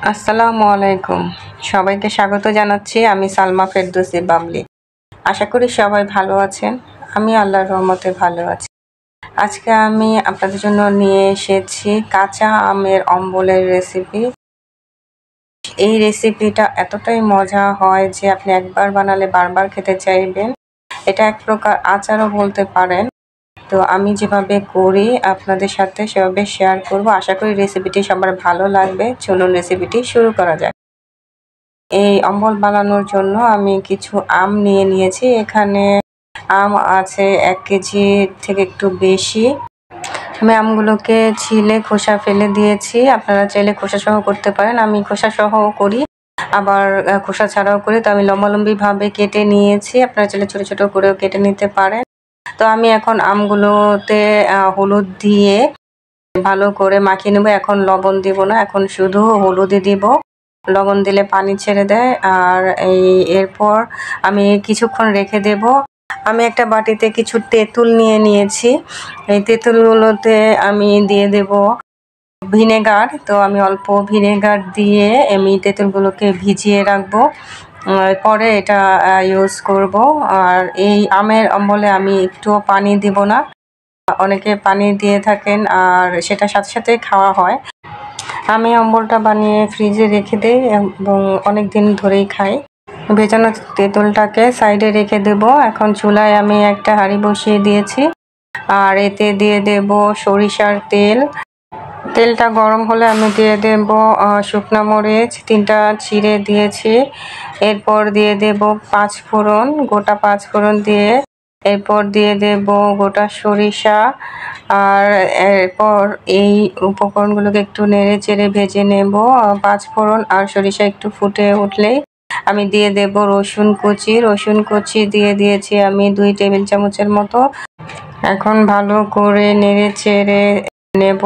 আসসালামু আলাইকুম। সবাইকে স্বাগত জানাচ্ছি। আমি সালমা ফেরদৌসী বাবলি। আশা করি সবাই ভালো আছেন। আমি আল্লাহর রহমতে ভালো আছি। আজকে আমি আপনাদের জন্য নিয়ে এসেছি কাঁচা আমের অম্বলের রেসিপি। এই রেসিপিটা এতটাই মজা হয় যে আপনি একবার বানালে বারবার খেতে চাইবেন। এটা এক প্রকার আচারও বলতে পারেন। তো আমি যেভাবে করি আপনাদের সাথে সেভাবে শেয়ার করব। আশা করি রেসিপিটি সবার ভালো লাগবে। চলুন রেসিপিটি শুরু করা যাক। এই অম্বল বানানোর জন্য আমি কিছু আম নিয়ে নিয়েছি। এখানে আম আছে 1 কেজি থেকে একটু বেশি। আমি আমগুলোকে ছিলে খোসা ফেলে দিয়েছি। আপনারা চাইলে খোসা সহ করতে পারেন। আমি খোসা সহও করি, আবার খোসা ছাড়াও করি। তো আমি লম্বালম্বিভাবে কেটে নিয়েছি। আপনারা চাইলে ছোট ছোট করেও কেটে নিতে পারেন। তো আমি এখন আমগুলোতে হলুদ দিয়ে ভালো করে মাখিয়ে নেব। এখন লবণ দিব না, এখন শুধু হলুদই দিব। লবণ দিলে পানি ছেড়ে দেয়। আর এরপর আমি কিছুক্ষণ রেখে দেব। আমি একটা বাটিতে কিছু তেঁতুল নিয়ে নিয়েছি। এই তেঁতুলগুলোতে আমি দিয়ে দেব ভিনেগার। তো আমি অল্প ভিনেগার দিয়ে আমি তেঁতুলগুলোকে ভিজিয়ে রাখবো, পরে এটা ইউজ করব। আর এই আমের অম্বলে আমি একটুও পানি দিব না। অনেকে পানি দিয়ে থাকেন আর সেটা সাথে সাথে খাওয়া হয়। আমি অম্বলটা বানিয়ে ফ্রিজে রেখে দিই এবং অনেক দিন ধরেই খাই। ভেজানো তেঁতুলটাকে সাইডে রেখে দেব। এখন চুলায় আমি একটা হাঁড়ি বসিয়ে দিয়েছি আর এতে দিয়ে দেব সরিষার তেল। তেলটা গরম হলে আমি দিয়ে দেব শুকনা মরিচ 3টা চিড়ে দিয়েছি। এরপর দিয়ে দেব 5 ফোড়ন, গোটা 5 ফোড়ন দিয়ে এরপর দিয়ে দেব গোটা সরিষা। আর এরপর এই উপকরণগুলোকে একটু নেড়ে চেড়ে ভেজে নেব। 5 ফোড়ন আর সরিষা একটু ফুটে উঠলেই আমি দিয়ে দেব রসুন কুচি দিয়ে দিয়েছি আমি 2 টেবিল চামচের মতো। এখন ভালো করে নেড়ে চেড়ে নেব।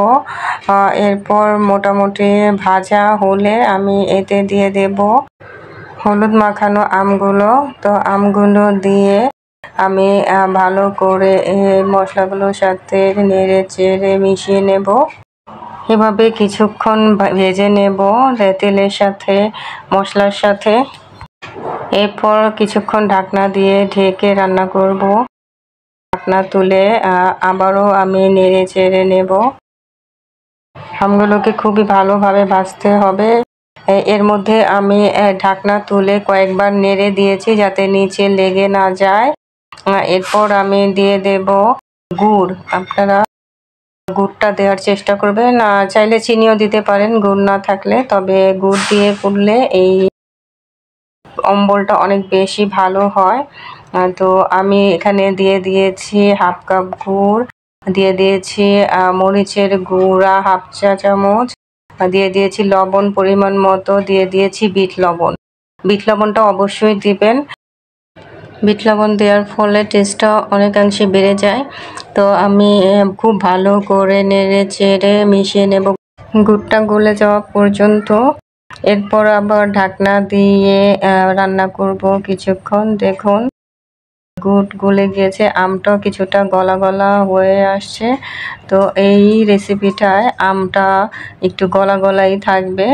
এরপর মোটামুটি ভাজা হলে আমি এতে দিয়ে দেব হলুদ মাখানো আমগুলো। তো আমগুলো দিয়ে আমি ভালো করে এই মশলাগুলোর সাথে নেড়ে চেড়ে মিশিয়ে নেব। এভাবে কিছুক্ষণ ভেজে নেব তেলের সাথে মশলার সাথে। এরপর কিছুক্ষণ ঢাকনা দিয়ে ঢেকে রান্না করব। ঢাকনা তুলে আবারও আমি নেড়ে চেড়ে নেব। আমগুলোকে খুবই ভালোভাবে ভাজতে হবে। এর মধ্যে আমি ঢাকনা তুলে কয়েকবার নেড়ে দিয়েছি যাতে নিচে লেগে না যায়। এরপর আমি দিয়ে দেব গুড়। আপনারা গুড়টা দেওয়ার চেষ্টা করবেন, চাইলে চিনিও দিতে পারেন গুড় না থাকলে। তবে গুড় দিয়ে করলে এই অম্বলটা অনেক বেশি ভালো হয়। তো আমি এখানে দিয়ে দিয়েছি 1/2 কাপ গুড়, দিয়ে দিয়েছি মরিচের গুঁড়া 1/2 চা চামচ, দিয়ে দিয়েছি লবণ পরিমাণ মতো, দিয়ে দিয়েছি বিট লবণ। বিট লবণটা অবশ্যই দিবেন। বিট লবণ দেওয়ার ফলে টেস্টটা অনেকাংশে বেড়ে যায়। তো আমি খুব ভালো করে নেড়ে চেড়ে মিশিয়ে নেব গুড়টা গলে যাওয়া পর্যন্ত। এরপর আবার ঢাকনা দিয়ে রান্না করব কিছুক্ষণ। দেখুন গুড় গলে গিয়েছে, আমটাও কিছুটা গলা গলা হয়ে আসছে। তো এই রেসিপিটায় আমটা একটু গলা গলাই থাকবে।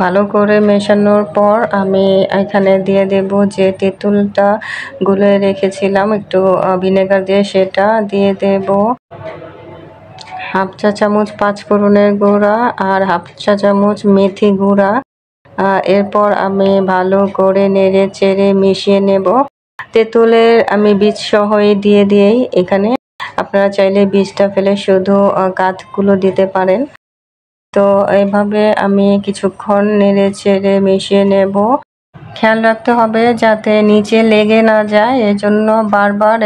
ভালো করে মেশানোর পর আমি এখানে দিয়ে দেব যে তেঁতুলটা গুলে রেখেছিলাম একটু ভিনেগার দিয়ে, সেটা দিয়ে দেব 1/2 চা চামচ 5 ফোড়নের গুঁড়া আর 1/2 চা চামচ মেথি গুঁড়া। এরপর আমি ভালো করে নেড়ে চেড়ে মিশিয়ে নেব। তেঁতুলের আমি বীজ সহই দিয়ে দিই এখানে। আপনারা চাইলে বীজটা ফেলে শুধু গাছগুলো দিতে পারেন। তো এইভাবে আমি কিছুক্ষণ নেড়ে চেড়ে মিশিয়ে নেব। খেয়াল রাখতে হবে যাতে নিচে লেগে না যায়, এজন্য বারবার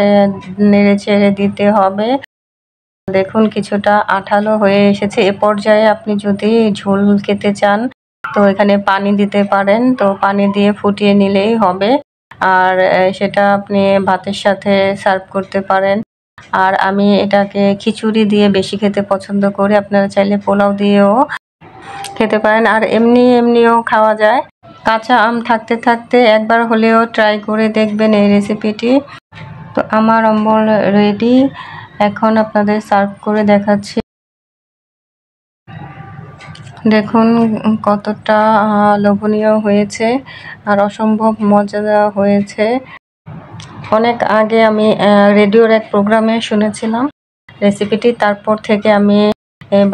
নেড়ে চেড়ে দিতে হবে। দেখুন কিছুটা আঠালো হয়ে এসেছে। এ পর্যায়ে আপনি যদি ঝোল খেতে চান তো এখানে পানি দিতে পারেন। তো পানি দিয়ে ফুটিয়ে নিলেই হবে। আর সেটা আপনি ভাতের সাথে সার্ভ করতে পারেন। আর আমি এটাকে খিচুড়ি দিয়ে বেশি খেতে পছন্দ করি। আপনারা চাইলে পোলাও দিয়েও খেতে পারেন, আর এমনিও খাওয়া যায়। কাঁচা আম থাকতে থাকতে একবার হলেও ট্রাই করে দেখবেন এই রেসিপিটি। তো আমার অম্বল রেডি। এখন আপনাদের সার্ভ করে দেখাচ্ছি। দেখুন কতটা লোভনীয় হয়েছে আর অসম্ভব মজা হয়েছে। অনেক আগে আমি রেডিওর এক প্রোগ্রামে শুনেছিলাম রেসিপিটি, তারপর থেকে আমি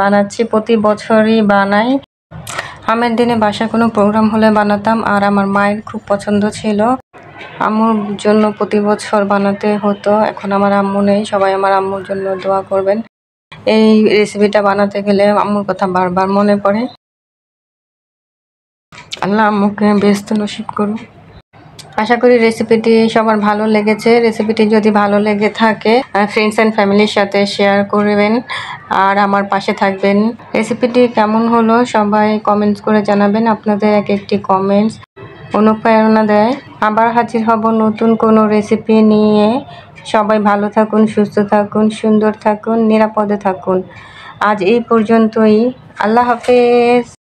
বানাচ্ছি, প্রতি বছরই বানাই। আমের দিনে বাসায় কোনো প্রোগ্রাম হলে বানাতাম, আর আমার মায়ের খুব পছন্দ ছিল। আম্মুর জন্য প্রতি বছর বানাতে হতো। এখন আমার আম্মু নেই, সবাই আমার আম্মুর জন্য দোয়া করবেন। এই রেসিপিটা বানাতে গেলে আম্মুর কথা বারবার মনে পড়ে। আল্লাহ আম্মুকে বেহেশত নসিব করুন। আশা করি রেসিপিটি সবার ভালো লেগেছে। রেসিপিটি যদি ভালো লেগে থাকে ফ্রেন্ডস অ্যান্ড ফ্যামিলির সাথে শেয়ার করবেন আর আমার পাশে থাকবেন। রেসিপিটি কেমন হলো সবাই কমেন্টস করে জানাবেন। আপনাদের এক একটি কমেন্টস অনুপ্রেরণা দেয়। আবার হাজির হব নতুন কোনো রেসিপি নিয়ে। সবাই ভালো থাকুন, সুস্থ থাকুন, সুন্দর থাকুন, নিরাপদে থাকুন। আজ এই পর্যন্তই। আল্লাহ হাফেজ।